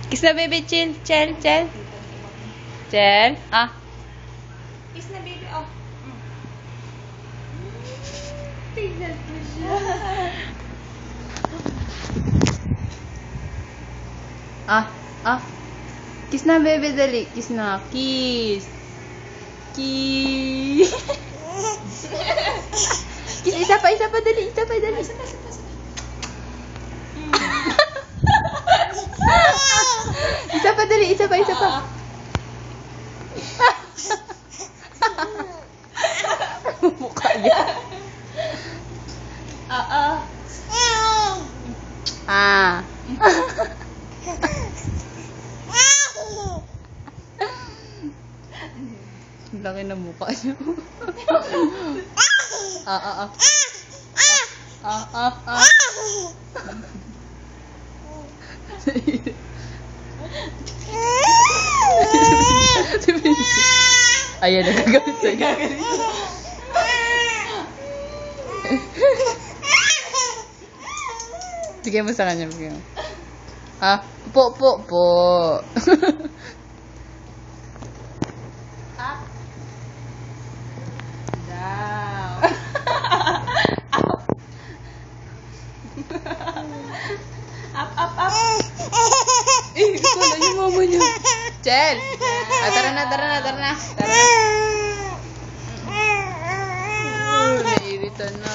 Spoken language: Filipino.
Kiss na baby, chill. Chill, chill. Chill. Ah. Kiss na baby, oh. Tignan ko siya. Ah. Ah. Kiss na baby, dali. Kiss na. Kiss. Kiss. Kiss, isa pa, dali. Isa pa, dali. Isa pa, dali. Isa pa. Mukha niya. Ah. Laki na mukha niya. Ayan, nagagalit sa'yo. Sige mo sa kanya. Sige mo. Ah, po. Down. Up. Gusto na yung mama niya. Chel! Tara na. Tara. Naiirita na.